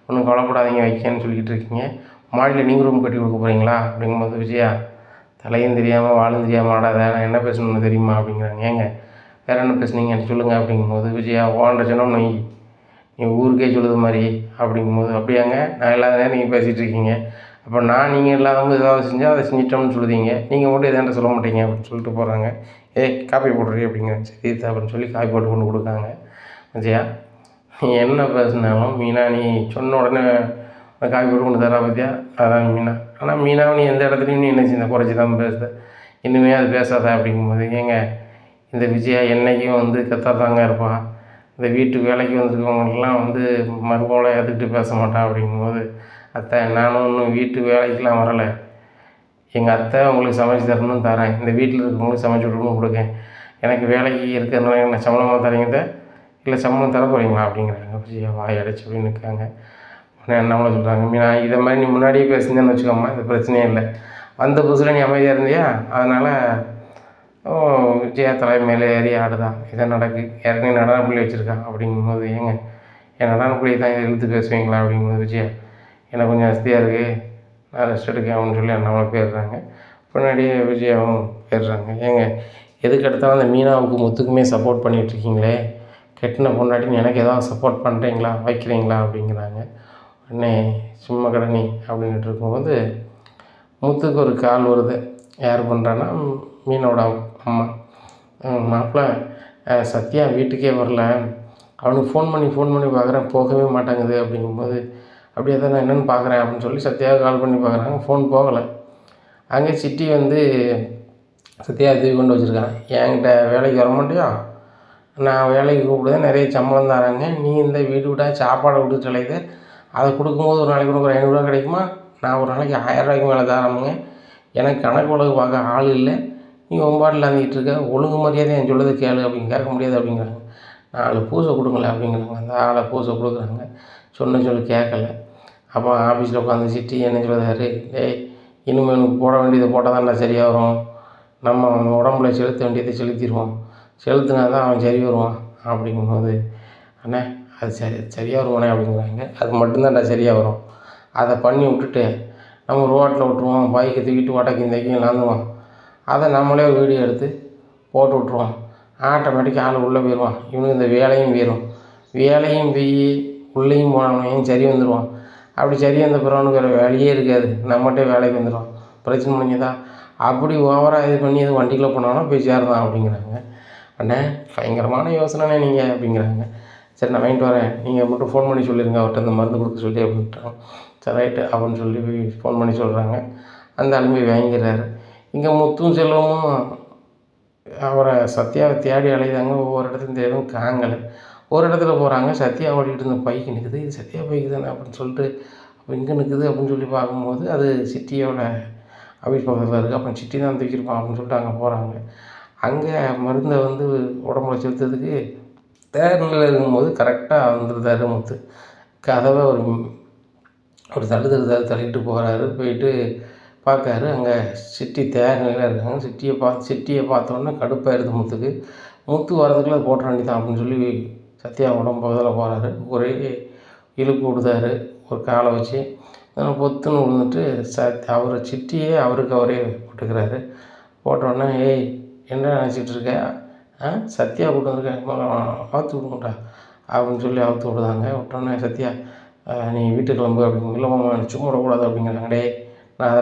ஒன்றும் கவலைப்படாதீங்க வைக்கன்னு சொல்லிக்கிட்டு இருக்கீங்க, மாடியில் நீங்கள் ரூம் கட்டி கொடுக்க போகிறீங்களா அப்படிங்கும்போது விஜயா தலையும் தெரியாமல் வாழும் தெரியாமல் ஆடாத, நான் என்ன பேசணும்னு தெரியுமா அப்படிங்கிறாங்க. ஏங்க வேறு என்ன பேசுனீங்க சொல்லுங்கள் அப்படிங்கும்போது விஜயா ஓன்ற சொன்னோம் நீ ஊருக்கே சொல்லுது மாதிரி அப்படிங்கும்போது, அப்படியாங்க நான் இல்லாத நேரம் நீங்கள் பேசிகிட்டு இருக்கீங்க, அப்போ நான் நீங்கள் இல்லாதவங்க ஏதாவது செஞ்சால் அதை செஞ்சிட்டோம்னு சொல்லுதீங்க, நீங்கள் மட்டும் எதாண்ட சொல்ல மாட்டீங்க அப்படின்னு சொல்லிட்டு போகிறாங்க. காப்பி போடுறீ அப்படிங்கிறேன். சரி அப்படின்னு சொல்லி காப்பி போட்டு கொண்டு கொடுக்காங்க. விஜயா நீ என்ன பேசுனாலும் மீனா நீ சொன்ன உடனே காப்பி போட்டு கொண்டு தரா பற்றியா, அதான் மீனா. ஆனால் மீனாவை நீ எந்த இடத்துலையும் நீ என்ன செஞ்ச குறைச்சி தான் பேசுத, இன்னுமே அது பேசாத அப்படிங்கும்போது, ஏங்க இந்த விஜயா என்றைக்கும் வந்து கத்தாதாங்க இருப்பான், இந்த வீட்டு வேலைக்கு வந்திருக்கவங்களுக்கெல்லாம் வந்து மருமகளை ஏற்றுக்கிட்டு பேச மாட்டான் அப்படிங்கும்போது, அத்தை நானும் இன்னும் வீட்டு வேலைக்கெலாம் வரலை, எங்கள் அத்தை உங்களுக்கு சமைச்சு தரணும்னு தரேன், இந்த வீட்டில் இருக்கிறவங்களுக்கு சமைச்சு விடணும் கொடுக்கேன், எனக்கு வேலைக்கு இருக்கிறதுனால என்ன சம்பளமாக தரீங்க இல்லை சம்பளம் தர போகிறீங்களா அப்படிங்கிறாங்க. விஜயா வாய் அடைச்சி அப்படின்னு இருக்காங்க. உடனே அண்ணாமலை சொல்கிறாங்க, மீனா இதை மாதிரி நீ முன்னாடியே பேசுனேன்னு வச்சுக்கோம்மா, இது பிரச்சனையே இல்லை, வந்த புதுசில் நீ அமைதியாக இருந்தியா, அதனால் விஜயா தலை மேலே ஏறி ஆடுதான், இதை நடக்கு ஏற்கனவே நடனப்புள்ளி வச்சுருக்கான் அப்படிங்கும்போது, ஏங்க என் நடனப்புள்ளியை தான் இதை இழுத்து பேசுவீங்களா அப்படிங்கும்போது விஜயா எனக்கு கொஞ்சம் அஸ்தியாக இருக்குது, நான் ரெஸ்ட் எடுக்கேன் அப்படின்னு சொல்லி அண்ணாமலை போயிடுறாங்க. பின்னாடியே விஜயாவும் போயிடுறாங்க. ஏங்க எதுக்கு எடுத்தாலும் அந்த மீனாவுக்கு முத்துக்குமே சப்போர்ட் பண்ணிகிட்ருக்கீங்களே, கெட்டின பொண்டாட்டின்னு எனக்கு ஏதாவது சப்போர்ட் பண்ணுறீங்களா வைக்கிறீங்களா அப்படிங்கிறாங்க. உடனே சும்மா கடனி அப்படின்ட்டு இருக்கும்போது முத்துக்கு ஒரு கால் வருது. யார் பண்ணுறான்னா மீனோட அம்மா. மாப்பிள்ளை சத்யா வீட்டுக்கே வரல, அவனுக்கு ஃபோன் பண்ணி பார்க்குறேன் போகவே மாட்டேங்குது அப்படிங்கும்போது, அப்படியே தான் நான் என்னென்னு பார்க்குறேன் அப்படின்னு சொல்லி சத்யாவுக்கு கால் பண்ணி பார்க்குறாங்க, ஃபோன் போகலை. அங்கே சிட்டி வந்து சத்யா தூக்கி கொண்டு வச்சுருக்கான். என்கிட்ட வேலைக்கு வர மாட்டியா, நான் வேலைக்கு கூப்பிடுதேன், நிறைய சம்பளம் தராங்க, நீ இந்த வீடு விட்டா சாப்பாடை விட்டு தலையுது, அதை கொடுக்கும்போது ஒரு நாளைக்கு உனக்கு ஒரு 500 கிடைக்குமா, நான் ஒரு நாளைக்கு 1000 மேலே தரமுங்க, எனக்கு கணக்கு வழக்கு பார்க்க ஆள் இல்லை, நீ ஒம்பாட்டில் அந்திக்கிட்டு இருக்க, ஒழுங்கு மரியாதை என் சொல்லதை கேளு அப்படின்னு கேட்க முடியாது அப்படிங்கிறாங்க. 4 பூசை கொடுங்களேன் அப்படிங்கிறாங்க. அந்த ஆளை பூசை கொடுக்குறாங்க. சொன்ன சொல்லி கேட்கல. அப்போ ஆஃபீஸில் உட்காந்து சிட்டி என்ன சொல்லுறாரு, இனிமேல் எனக்கு போட வேண்டியதை போட்டால் தான்டா சரியாக வரும், நம்ம அவன் உடம்புல செலுத்த வேண்டியதை செலுத்திடுவோம், செலுத்தினா தான் அவன் சரி வருவான் அப்படிங்கும்போது, அண்ணே அது சரியாக வருவானே அப்படிங்கிறாங்க. அது மட்டும்தான்டா சரியாக வரும், அதை பண்ணி விட்டுட்டு நம்ம ரோட்டில் விட்டுருவோம், பைக்கை தூக்கிட்டு ஓட்டைக்கு இந்தக்கையும் நடந்துவான், அதை நம்மளே வீடியோ எடுத்து போட்டு விட்ருவோம், ஆட்டோமேட்டிக்காக ஆள் உள்ளே போயிடுவான், இவனுக்கு இந்த வேலையும் போயிடும், வேலையும் போய் உள்ளேயும் போனவனையும் சரி வந்துடுவான், அப்படி சரி வந்த பிறவனுக்கு வேறு வேலையே இருக்காது, நம்மகிட்டே வேலைக்கு வந்துடுவான், பிரச்சனை முடிஞ்சதா, அப்படி ஓவராக இது பண்ணி எதுவும் வண்டிக்குள்ளே போனாலும் போய் சேரலாம் அப்படிங்கிறாங்க. அண்ணே பயங்கரமான யோசனைண்ணே நீங்கள் அப்படிங்கிறாங்க. சரி நான் வாங்கிட்டு வரேன், நீங்கள் மட்டும் ஃபோன் பண்ணி சொல்லிடுங்க அவர்கிட்ட இந்த மருந்து கொடுக்க சொல்லி அப்படின்ட்டாங்க. சரி ரைட்டு அப்படின்னு சொல்லி ஃபோன் பண்ணி சொல்கிறாங்க. அந்த ஆளுமே வாங்கிடுறாரு. இங்கே முத்தும் செல்வமும் அவரை சத்யாவை தேடி அலையுதாங்க. ஒவ்வொரு இடத்துலையும் தேடும் காங்கலை. ஒரு இடத்துல போகிறாங்க, சத்யா ஓடிக்கிட்டு இருந்த பைக்கு நிற்குது, இது சத்யா பைக்கு தானே அப்படின்னு சொல்லிட்டு அப்போ இங்கே நிற்குது அப்படின்னு சொல்லி பார்க்கும்போது அது சிட்டியோட ஆஃபீஸ் பக்கத்தில் இருக்குது. அப்புறம் சிட்டி தான் தூக்கியிருப்பான் அப்படின்னு சொல்லிட்டு அங்கே போகிறாங்க. அங்கே மருந்தை வந்து உடம்புல செலுத்துறதுக்கு தயார் நிலையில் இருக்கும்போது கரெக்டாக வந்துருந்தார் முத்து. கதவை ஒரு தள்ளிட்டு போகிறாரு. போயிட்டு பார்க்காரு, அங்கே சிட்டி தயார் நிலையில் இருக்காங்க. சிட்டியை பார்த்தோன்னே கடுப்பாயிருது முத்துக்கு. முத்து வரதுக்குள்ளே அது போட்டுற வேண்டியதான் அப்படின்னு சொல்லி சத்யா உடம்பு பக்கத்தில் போகிறாரு. ஒரே இழுப்பு விடுதாரு ஒரு காலை வச்சு. பொத்துன்னு விழுந்துட்டு சிட்டியே அவருக்கு அவரே போட்டுக்கிறாரு. போட்டோடனே, ஏய் என்ன நினச்சிட்டு இருக்க? சத்யா கூட்டு வந்திருக்கேன், அவுத்து விடுங்கடா அப்படின்னு சொல்லி அவுத்து விடுதாங்க. விட்டோன்னே சத்யா, நீ வீட்டுக்கு கிளம்பு அப்படிங்க. இல்லை மாமா சும்மா விடக்கூடாது அப்படிங்கிறாங்க. டே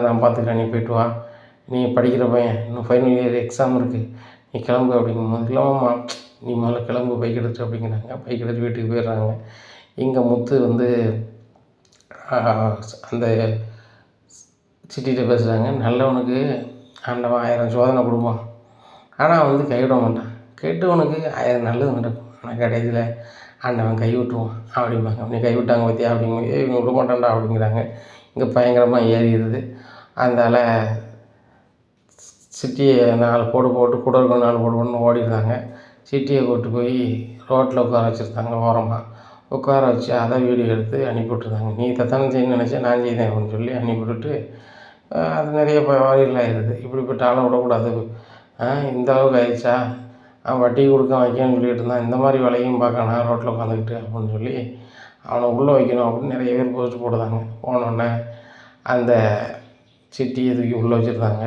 நான் பார்த்துக்கிறேன், நீ போய்ட்டு வா, நீ படிக்கிற பையன், இன்னும் ஃபைனல் இயர் எக்ஸாம் இருக்குது, நீ கிளம்பு அப்படிங்கும்போது, இல்லை மாமா நீ முதல்ல கிளம்பு பைக் எடுத்து அப்படிங்கிறாங்க. பைக் எடுத்து வீட்டுக்கு போயிடுறாங்க. இங்கே முத்து வந்து அந்த சிட்டிகிட்ட பேசுகிறாங்க. நல்லவனுக்கு ஆண்டவன் 1000 சோதனை கொடுப்பான், ஆனால் வந்து கைவிட மாட்டான். கெட்டவனுக்கு 1000 நல்லது நடக்கும், ஆனால் கடைசியில் ஆண்டவன் கை விட்டுருவான் அப்படிம்பாங்க. நீ கைவிட்டாங்க பார்த்தியா அப்படிங்கும்போது, இவங்க விட மாட்டான்டா அப்படிங்கிறாங்க. இங்கே பயங்கரமாக ஏறிடுது. அதனால் சிட்டியை 4 போட்டு கூட இருக்க 4 போட்டு ஓடிடுறாங்க. சிட்டியை கூப்பிட்டு போய் ரோட்டில் உட்கார வச்சுருந்தாங்க. ஓரமாக உட்கார வச்சு அதை வீடியோ எடுத்து அனுப்பிவிட்ருந்தாங்க. நீ தத்தானே செய்யணும்னு நினச்சேன், நான் செய்தேன் அப்படின்னு சொல்லி அனுப்பிவிட்டுட்டு அது நிறைய வைரல் ஆகிடுது. இப்படிப்பட்ட ஆளை விடக்கூடாது, இந்த அளவுக்கு ஆயிடுச்சா, வட்டி கொடுக்க வைக்கணும்னு சொல்லிட்டு இருந்தான், இந்த மாதிரி வேலையும் பார்க்கணும் ரோட்டில் உட்காந்துக்கிட்டு அப்படின்னு சொல்லி அவனை உள்ளே வைக்கணும் அப்படின்னு நிறைய பேர் போஸ்ட் போடுதாங்க. போனோடனே அந்த சிட்டியை தூக்கி உள்ளே வச்சுருந்தாங்க.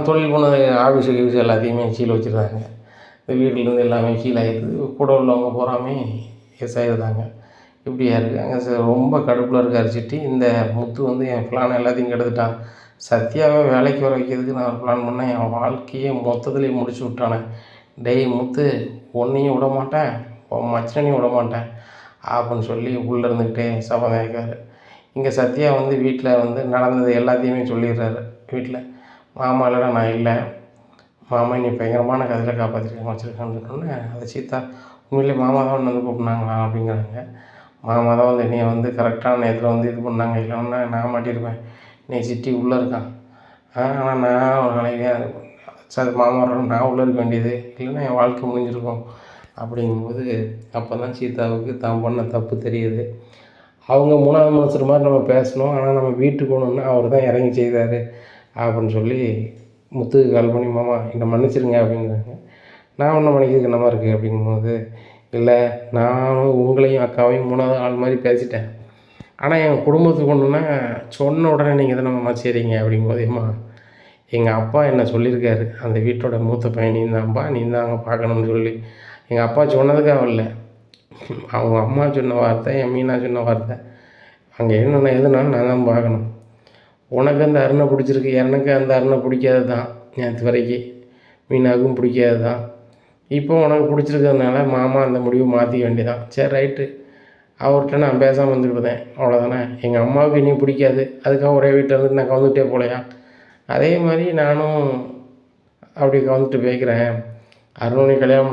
தொழில் பண்ண ஆஃபீஸு எல்லாத்தையுமே கீழே வச்சுருந்தாங்க. இந்த வீட்டிலேருந்து எல்லாமே கீழே ஆகிடுது. கூட உள்ளவங்க பூராமே ஆகிடுதாங்க. இப்படியா இருக்குது. அங்கே ரொம்ப கடுப்பில் இருக்கார் சிட்டி. இந்த முத்து வந்து என் பிளான் எல்லாத்தையும் கெடுத்துட்டான். சத்யாவை வேலைக்கு வர வைக்கிறதுக்கு நான் ஒரு பிளான் பண்ணேன், என் வாழ்க்கையே மொத்தத்துலேயே முடிச்சு விட்டானே. டேய் முத்து, ஒன்றையும் விட மாட்டேன், உன் மச்சனையும் விட மாட்டேன் அப்படின்னு சொல்லி உள்ளே இருந்துக்கிட்டே சபதம் இருக்கார். இங்கே சத்யா வந்து வீட்டில் வந்து நடந்தது எல்லாத்தையுமே சொல்லிடுறாரு. வீட்டில் மாமா இல்லைடா நான் இல்லை, மாமா நீ பயங்கரமான கதையில் காப்பாற்றிருக்கேன் வச்சுருக்கான்னு சொன்னோன்னே அதை சீதா, உண்மையிலே மாமா தான் வந்து கூப்பிட்னாங்களா அப்படிங்கிறாங்க. மாமா தான் வந்து என்னையை வந்து கரெக்டான நேரத்தில் வந்து இது பண்ணாங்க, இல்லைன்னா நான் மாட்டியிருப்பேன். நீ சிட்டி உள்ளே இருக்கான், ஆனால் நான் ஒரு நாளைக்கு சார் மாமா நான் உள்ளே இருக்க வேண்டியது, இல்லைன்னா என் வாழ்க்கை முடிஞ்சிருக்கும் அப்படிங்கும்போது அப்போ தான் சீதாவுக்கு தான் பண்ண தப்பு தெரியுது. அவங்க 3வது மனுஷர் மாதிரி நம்ம பேசணும், ஆனால் நம்ம வீட்டுக்கு போகணுன்னா அவர் தான் இறங்கி செய்தார் அப்படின்னு சொல்லி முத்துக்கு கால் பண்ணி, மாமா என்னை மன்னிச்சிருங்க அப்படிங்கிறாங்க. நான் ஒன்றும் மன்னிக்கிறதுக்கு என்னமா இருக்குது அப்படிங்கும்போது, இல்லை நானும் உங்களையும் அக்காவையும் 3வது ஆள் மாதிரி பேசிட்டேன், ஆனால் எங்கள் குடும்பத்துக்கு ஒன்றுன்னா சொன்ன உடனே நீங்கள் தானே மாமா செய்கிறீங்க அப்படிங்கும்போது, ஏம்மா எங்கள் அப்பா என்ன சொல்லியிருக்காரு, அந்த வீட்டோட மூத்த பையன் நீ தான்ப்பா, நீ தான் அங்கே பார்க்கணும்னு சொல்லி. எங்கள் அப்பா சொன்னதுக்காக இல்லை, அவங்க அம்மா சொன்ன வார்த்தை, என் மீனா சொன்ன வார்த்தை. அங்கே என்னென்ன எதுனாலும் நான் தான் பார்க்கணும். உனக்கு அந்த அருணை பிடிச்சிருக்கு, எனக்கு அந்த அருணை பிடிக்காது தான், நேற்று வரைக்கும் மீனாவுக்கும் பிடிக்காது தான். இப்போ உனக்கு பிடிச்சிருக்கிறதுனால மாமா அந்த முடிவை மாற்றிக்க வேண்டியதான். சரி ரைட்டு, அவர்கிட்ட நான் பேசாமல் வந்துக்கிட்டேன், அவ்வளோதானே. எங்கள் அம்மாவுக்கு இனி பிடிக்காது, அதுக்காக ஒரே வீட்டில் இருந்துட்டு நான் கவுந்துகிட்டே போகலையா. அதே மாதிரி நானும் அப்படி கவுந்துட்டு போய்க்கிறேன். அருணை கல்யாணம்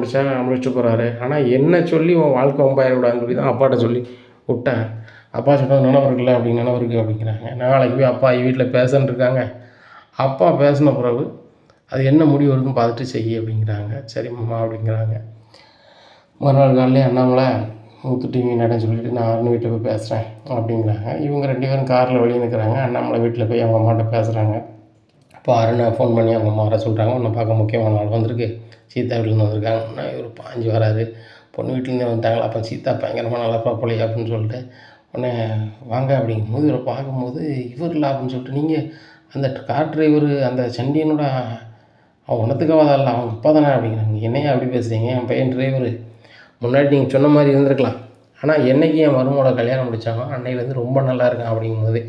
முடிச்சுட்டு போகிறாரு, ஆனால் என்ன சொல்லி உன் வாழ்க்கை வம்பாயிடக்கூடாதுன்னு சொல்லி தான் அப்பாட்ட சொல்லி விட்டேன். அப்பா சொன்னது நினைவு இருக்குல்ல அப்படின்னு, நினைவு இருக்குது அப்படிங்கிறாங்க. நாளைக்கு போய் அப்பா வீட்டில் பேசன்னு இருக்காங்க. அப்பா பேசின பிறகு அது என்ன முடிவு இருக்குன்னு பார்த்துட்டு செய்ய அப்படிங்கிறாங்க. சரி மாமா அப்படிங்கிறாங்க. மறுநாள் காலையிலே அண்ணாமலை முத்துட்டு மீனாட்டன்னு சொல்லிட்டு நான் அருண் வீட்டில் போய் பேசுகிறேன் அப்படிங்கிறாங்க. இவங்க 2 பேரும் காரில் வெளியே நிற்கிறாங்க. அண்ணாமலை வீட்டில் போய் அவங்க அம்மாட்ட பேசுகிறாங்க. அப்போ அருணை ஃபோன் பண்ணி அவங்க அம்மா வர சொல்கிறாங்க. உன்னை பார்க்க முக்கியமான நாள் வந்திருக்கு, சீதா வீட்டிலேருந்து வந்திருக்காங்கன்னா இவர் பாஞ்சு வராரு. பொண்ணு வீட்டிலேருந்தே வந்துட்டாங்களா, அப்போ சீதா பயங்கரமாக நல்லா பார்ப்பலையே அப்படின்னு சொல்லிட்டு உடனே வாங்க அப்படிங்கும்போது இவரை பார்க்கும்போது இவர் இல்லை அப்படின்னு சொல்லிட்டு, நீங்கள் அந்த கார் டிரைவர் அந்த சண்டியனோட அவன் ஒன்றத்துக்காக இல்லை, அவங்க அப்பா தானே அப்படிங்கிறாங்க. என்னையா அப்படி பேசுகிறீங்க, என் பையன் டிரைவரு, முன்னாடி நீங்கள் சொன்ன மாதிரி இருந்திருக்கலாம், ஆனால் என்றைக்கு என் மருமோட கல்யாணம் முடித்தானோ அன்னையிலேருந்து ரொம்ப நல்லா இருக்கான் அப்படிங்கும்போது,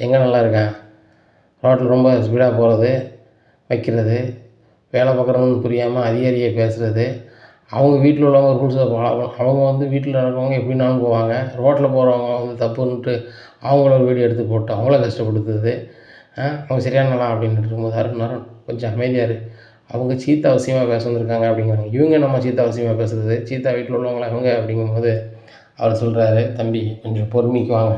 எங்கே நல்லா இருக்கான், ரோட்டில் ரொம்ப ஸ்பீடாக போகிறது வைக்கிறது, வேலை பார்க்குறவங்கன்னு புரியாமல் அதிகாரியை பேசுகிறது, அவங்க வீட்டில் உள்ளவங்க ரூல்ஸை அவங்க வந்து வீட்டில் இருக்கிறவங்க எப்படின்னாலும் போவாங்க, ரோட்டில் போகிறவங்க வந்து தப்புன்ட்டு அவங்கள வீடியோ எடுத்து போட்டு அவங்கள கஷ்டப்படுத்துது. அவங்க சரியான நாளா அப்படின்ட்டு இருக்கும்போது அருண் கொஞ்சம் அமைதியாக இரு, அவங்க சீதா அவசியமாக பேச வந்திருக்காங்க அப்படிங்கிறாங்க. இவங்க நம்ம சீதா அவசியமாக பேசுகிறது, சீதா வீட்டில் உள்ளவங்களா அவங்க அப்படிங்கும்போது அவர் சொல்கிறாரு, தம்பி கொஞ்சம் பொறுமைக்கு வாங்க,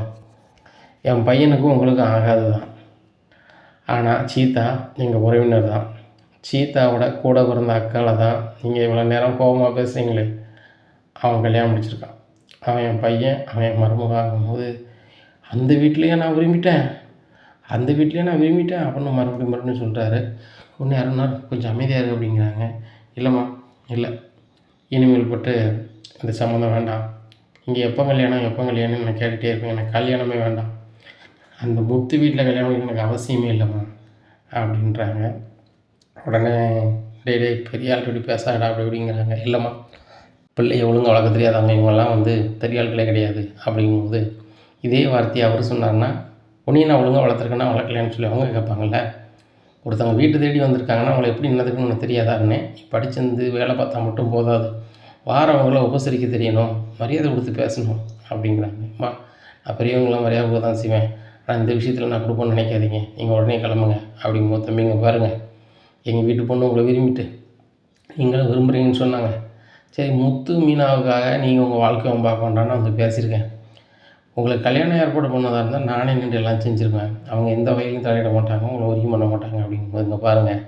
என் பையனுக்கும் உங்களுக்கும் ஆகாது தான், ஆனால் சீதா எங்கள் உறவினர் தான், சீதாவோட கூட பிறந்த அக்காவை தான் நீங்கள் இவ்வளோ நேரம் கோபமாக பேசுகிறீங்களே, அவன் கல்யாணம் முடிச்சிருக்கான். அவன் என் பையன், அவன் என் மருமகன் ஆகும்போது அந்த வீட்லேயே நான் விரும்பிட்டேன் அப்படின்னு மறுபடியும் சொல்கிறாரு. உடனே அருணார் கொஞ்சம் அமைதியாக இருக்கு அப்படிங்கிறாங்க. இல்லைம்மா, இல்லை, இனிமேல் பட்டு இந்த சம்மந்தம் வேண்டாம். இங்கே எப்போ கல்யாணம்னு நான் கேட்டுகிட்டே இருப்பேன். எனக்கு கல்யாணமே வேண்டாம். அந்த முத்து வீட்டில் கல்யாணம் எனக்கு அவசியமே இல்லைம்மா அப்படின்றாங்க. உடனே டே பெரிய ஆள் இப்படி பேசாடா அப்படி இப்படிங்கிறாங்க. இல்லைம்மா, பிள்ளையை ஒழுங்காக வளர்க்க தெரியாதவங்க இவங்கெல்லாம் பெரிய ஆட்களே கிடையாது அப்படிங்கும்போது இதே வார்த்தையை அவர் சொன்னார்னா, உன்னையும் நான் ஒழுங்காக வளர்த்துருக்கேன்னா வளர்க்கலைன்னு சொல்லி அவங்க கேட்பாங்கள்ல. ஒருத்தவங்க வீட்டு தேடி வந்திருக்காங்கன்னா அவங்கள எப்படி என்னதுக்குன்னு உனக்கு தெரியாதாருன்னு. படிச்சிருந்து வேலை பார்த்தா மட்டும் போதாது, வாரவங்கள உபசரிக்க தெரியணும், மரியாதை கொடுத்து பேசணும் அப்படிங்கிறாங்க. அம்மா, நான் பெரியவங்களாம் மரியாதை கொடுக்க தான் செய்வேன், ஆனால் இந்த விஷயத்தில் நான் கொடுப்போன்னு நினைக்காதீங்க, நீங்கள் உடனே கிளம்புங்க அப்படிங்கும்போது, தம்பிங்க பாருங்கள், எங்கள் வீட்டு பொண்ணு உங்களை விரும்பிட்டு நீங்களும் விரும்புகிறீங்கன்னு சொன்னாங்க. சரி, முத்து மீனாவுக்காக நீங்கள் உங்கள் வாழ்க்கையை பார்க்க வேண்டாம்னு பேசியிருக்கேன். உங்களுக்கு கல்யாணம் ஏற்பாடு பண்ணதாக இருந்தால் நானே நின்று எல்லாம் செஞ்சுருப்பேன். அவங்க எந்த வகையிலும் தலையிட மாட்டாங்க, உங்களை வரைக்கும் பண்ண மாட்டாங்க அப்படிங்கும்போது, இங்கே பாருங்கள்,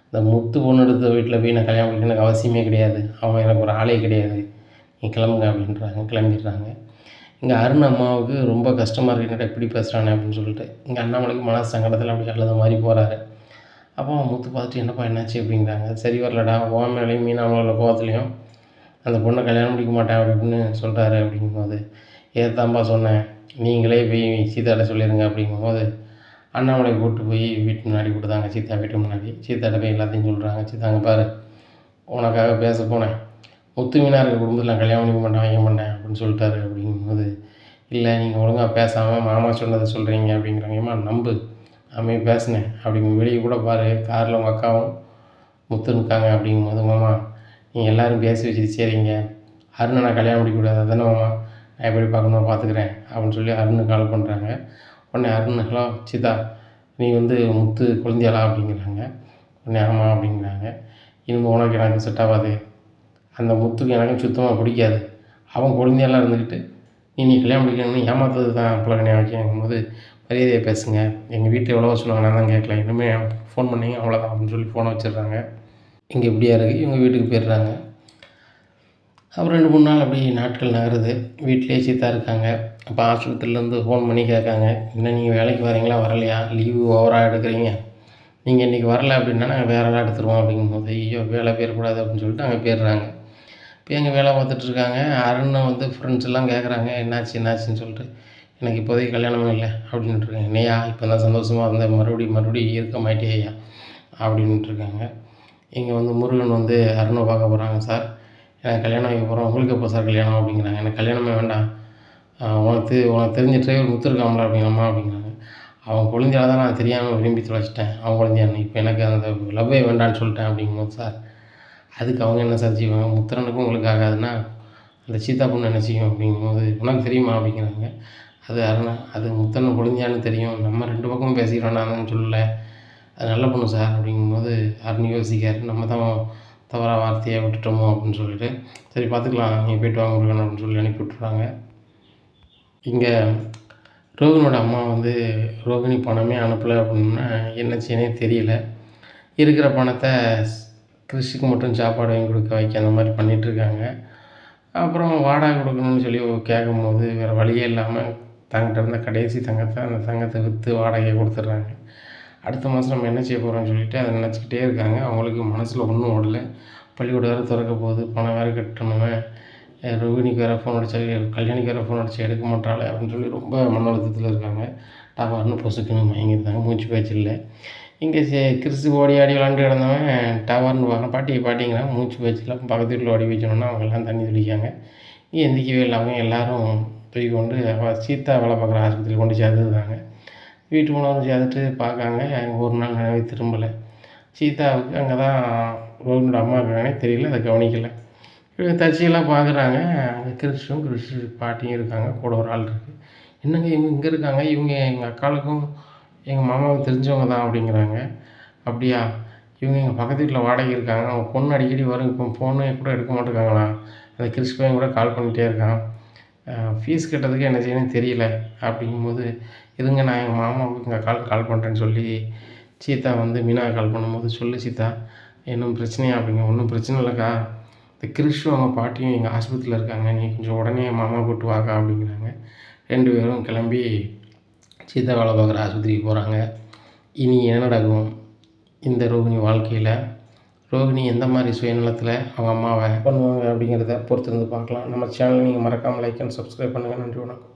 இந்த முத்து பொண்ணு எடுத்த வீட்டில் போய் நான் கல்யாணம் பண்ணிக்க எனக்கு அவசியமே கிடையாது. அவன் எனக்கு ஒரு ஆளே கிடையாது. நீ கிளம்புங்க அப்படின்றாங்க. கிளம்பிடுறாங்க. இங்கே அருண் அம்மாவுக்கு ரொம்ப கஷ்டமாக இருக்குது, என்னடா இப்படி பேசுகிறானே அப்படின்னு சொல்லிட்டு. இங்கே அண்ணாமலைக்கு மனசு சங்கடத்தில் அப்படி அழுத மாதிரி போகிறாரு. அப்போ முத்து பார்த்துட்டு, என்னப்பா என்னாச்சு அப்படிங்கிறாங்க. சரி வரலடா, உன் மேலேயும் மீனாவோட கோவத்துலேயும் அந்த பொண்ணை கல்யாணம் முடிக்க மாட்டேன் அப்படின்னு சொல்கிறாரு. அப்படிங்கும்போது, ஏதாம்பா சொன்னேன், நீங்களே போய் சீதாட்ட சொல்லிடுங்க அப்படிங்கும்போது, அண்ணாமலை கூப்பிட்டு போய் வீட்டு முன்னாடி கொடுத்தாங்க. சீதா வீட்டு முன்னாடி சீதாட்ட போய் எல்லாத்தையும் சொல்கிறாங்க. சீதாங்க பாரு, உனக்காக பேச போனேன், முத்து மீனாக இருக்கிற குடும்பத்தில் நான் கல்யாணம் பண்ணிக்க மாட்டேன், வாங்க மாட்டேன் அப்படின்னு சொல்லிட்டாரு. அப்படிங்கும்போது, இல்லை, நீங்கள் ஒழுங்காக பேசாமல் மாமா சொன்னதை சொல்கிறீங்க அப்படிங்கிறாங்க. ஏம்மா நம்பு, நாமே பேசினேன் அப்படிங்க, வெளியே கூட பாரு, காரில் உங்கள் அக்காவும் முத்து இருக்காங்க அப்படிங்கும்போது, மாமா நீங்கள் எல்லோரும் பேசி வச்சுட்டு சரிங்க, அருணை நான் கல்யாணம் முடிக்கக்கூடாது தானே மாமா, நான் எப்படி பார்க்கணும் பார்த்துக்கிறேன் அப்படின்னு சொல்லி அருணுக்கு கால் பண்ணுறாங்க. உடனே அருண், ஹலோ சீதா, நீ முத்து குழந்தையாளா அப்படிங்கிறாங்க. உடனே ஆமாம் அப்படிங்கிறாங்க. இனிமேல் உனக்கு எனக்கு செட் ஆகாது, அந்த முத்துக்கு எனக்கும் சுத்தமாக பிடிக்காது, அவன் குழந்தையெல்லாம் இருந்துக்கிட்டு நீ கல்யாணம் முடிக்கணும்னு ஏமாத்துறது தான் அப்போ கல்யாணம் வைக்கும்போது மரியாதையை பேசுங்க, எங்கள் வீட்டில் எவ்வளோ சொன்னாங்க நான் தான் கேட்கல, இனிமேல் ஃபோன் பண்ணிங்க அவ்வளோதான் அப்படின்னு சொல்லி ஃபோனை வச்சிடுறாங்க. இங்கே இப்படியா இருக்குது, இவங்க வீட்டுக்கு போயிடுறாங்க. அப்புறம் 2-3 நாள் அப்படி நாட்கள் நகருது. வீட்டிலே சீதா இருக்காங்க. அப்போ ஆஸ்பத்திரியிலேருந்து ஃபோன் பண்ணி கேட்காங்க, என்ன நீங்கள் வேலைக்கு வரீங்களா வரலையா, லீவு ஓவராக எடுக்கிறீங்க, நீங்கள் இன்றைக்கி வரல அப்படின்னா நாங்கள் வேறு ஆளாக எடுத்துருவோம் அப்படிங்கும்போது, ஐயோ வேலை போயிடக்கூடாது அப்படின்னு சொல்லிட்டு அங்கே போயிடுறாங்க. இப்போ எங்கள் வேலை பார்த்துட்ருக்காங்க. அருணை ஃப்ரெண்ட்ஸ் எல்லாம் கேட்குறாங்க, என்னாச்சுன்னு சொல்லிட்டு, எனக்கு இப்போதைக்கு கல்யாணமே இல்லை அப்படின்ட்டுருக்காங்க. என்னையா இப்போ தான் சந்தோஷமாக இருந்தேன், மறுபடியும் இருக்க மாட்டேயா அப்படின்ட்டுருக்காங்க. இங்கே முருகன் அருணை பார்க்க போகிறாங்க. சார், எனக்கு கல்யாணம் ஆகி போகிறோம், உங்களுக்கு எப்போ சார் கல்யாணம் அப்படிங்கிறாங்க. எனக்கு கல்யாணமே வேண்டாம், உனக்கு தெரிஞ்ச டிரைவர் முத்து இருக்காங்களா அப்படிங்கம்மா அப்படிங்கிறாங்க. அவன் குழந்தையால தான் நான் தெரியாமல் விரும்பி தொலைச்சிட்டேன், அவன் குழந்தையான்னு, இப்போ எனக்கு அந்த லவ்வே வேண்டான்னு சொல்லிட்டேன் அப்படிங்கும்போது, சார் அதுக்கு அவங்க என்ன சார் செய்வாங்க, முத்துரனுக்கும் உங்களுக்கு ஆகாதுன்னா அந்த சீதா பொண்ணு என்ன செய்யும் அப்படிங்கும்போது, உனக்கு தெரியுமா அப்படிங்கிறாங்க. அது அருணா, அது முத்தரன் குழந்தையான்னு தெரியும், நம்ம 2 பக்கமும் பேசிக்கிறோம், நான் சொல்லலை, அது நல்ல பொண்ணு சார் அப்படிங்கும்போது அருண் யோசிக்கார், நம்ம தான் தவறாக வார்த்தையை விட்டுட்டோமோ அப்படின்னு சொல்லிட்டு, சரி பார்த்துக்கலாம், நீங்கள் போய்ட்டு வாங்க முருகன் அப்படின்னு சொல்லி அனுப்பி விட்டுறாங்க. இங்கே ரோகிணியோட அம்மா ரோகிணி பணமே அனுப்பலை அப்படின்னா என்ன செய்யனே தெரியல. இருக்கிற பணத்தை கிறிஷுக்கு மட்டும் சாப்பாடு வாங்கி கொடுக்க வைக்க அந்த மாதிரி பண்ணிகிட்ருக்காங்க. அப்புறம் வாடகை கொடுக்கணும்னு சொல்லி கேட்கும்போது வேறு வழியே இல்லாமல் தங்கிட்ட இருந்த கடைசி தங்கத்தை, அந்த தங்கத்தை விற்று வாடகையை கொடுத்துட்றாங்க. அடுத்த மாதம் நம்ம என்ன செய்ய போகிறோம்னு சொல்லிட்டு அதை நினச்சிக்கிட்டே இருக்காங்க. அவங்களுக்கு மனசில் ஒன்றும் ஓடலை. பள்ளிக்கூடம் வேறு திறக்க போகுது, பணம் வேறு கட்டணுமே, ரோகிணிக்கு வேறு ஃபோன் அடித்தா, கல்யாணிக்கு வேறு ஃபோன் அடித்தா எடுக்க மாட்டாளே அப்படின்னு சொல்லி ரொம்ப மன அழுத்தத்தில் இருக்காங்க. டவர்னு பொசுக்குன்னு மயங்கியிருந்தாங்க, மூச்சு பேச்சு இல்லை. இங்கே கிறிஸ்து ஓடி ஆடி விளாண்டு கிடந்தவன் டவர்னு பார்க்க பாட்டிங்கிறாங்க, மூச்சு பேச்சில் பக்கத்து வீட்டில் ஓடி வச்சோன்னா அவங்க எல்லாம் தண்ணி தெளிக்காங்க. இங்கே எந்திக்கவே இல்லை. அவங்க எல்லோரும் தூக்கி கொண்டு சீதா வேலை பார்க்குற ஆஸ்பத்திரியில் கொண்டு சேர்த்துருந்தாங்க. வீட்டு உணவு சேர்த்துட்டு பார்க்காங்க. ஒரு நாள் நினைவு திரும்பலை. சீதாவுக்கு அங்கே தான் ரோகிணியோட அம்மா இருக்காங்கன்னே தெரியல, அதை கவனிக்கலை. இவங்க தச்சியெல்லாம் பார்க்குறாங்க. அங்கே கிறிஸ்து பாட்டியும் இருக்காங்க, கூட ஒரு ஆள் இருக்குது. என்னங்க இவங்க இங்கே இருக்காங்க, இவங்க எங்கள் அக்காளுக்கும் எங்கள் மாமாவுக்கு தெரிஞ்சவங்க தான் அப்படிங்கிறாங்க. அப்படியா, இவங்க எங்கள் பக்கத்து வீட்டில் வாடகை இருக்காங்க, அவங்க பொண்ணு அடிக்கடி வரும், இப்போ ஃபோனு கூட எடுக்க மாட்டேங்காங்களா, அந்த கிறிஸ் பையன் கூட கால் பண்ணிகிட்டே இருக்கான், ஃபீஸ் கட்டுறதுக்கு என்ன செய்யணும்னு தெரியல அப்படிங்கும்போது, இருங்க நான் எங்கள் மாமாவுக்கு எங்கள் கால் பண்ணுறேன்னு சொல்லி சீதா வந்து மீனா கால் பண்ணும்போது, சொல்லு சீதா இன்னும் பிரச்சனையா அப்படிங்க. ஒன்றும் பிரச்சனை இல்லைக்கா, இந்த கிறிஷும் அவங்க பாட்டியும் எங்கள் ஆஸ்பத்திரியில் இருக்காங்க, நீ கொஞ்சம் உடனே மாமா கூப்பிட்டு வாக்கா அப்படிங்கிறாங்க. 2 பேரும் கிளம்பி சீதா வேலை பார்க்குற ஆஸ்பத்திரிக்கு போகிறாங்க. இனி என்ன நடக்கும் இந்த ரோகிணி வாழ்க்கையில்? ரோகிணி எந்த மாதிரி சுயநலத்தில் அவங்க அம்மாவை பண்ணுவாங்க அப்படிங்கிறத பொறுத்திருந்து பார்க்கலாம். நம்ம சேனலை நீங்கள் மறக்காமல் லைக் அண்ட் சப்ஸ்கிரைப் பண்ணுங்கள். நன்றி, வணக்கம்.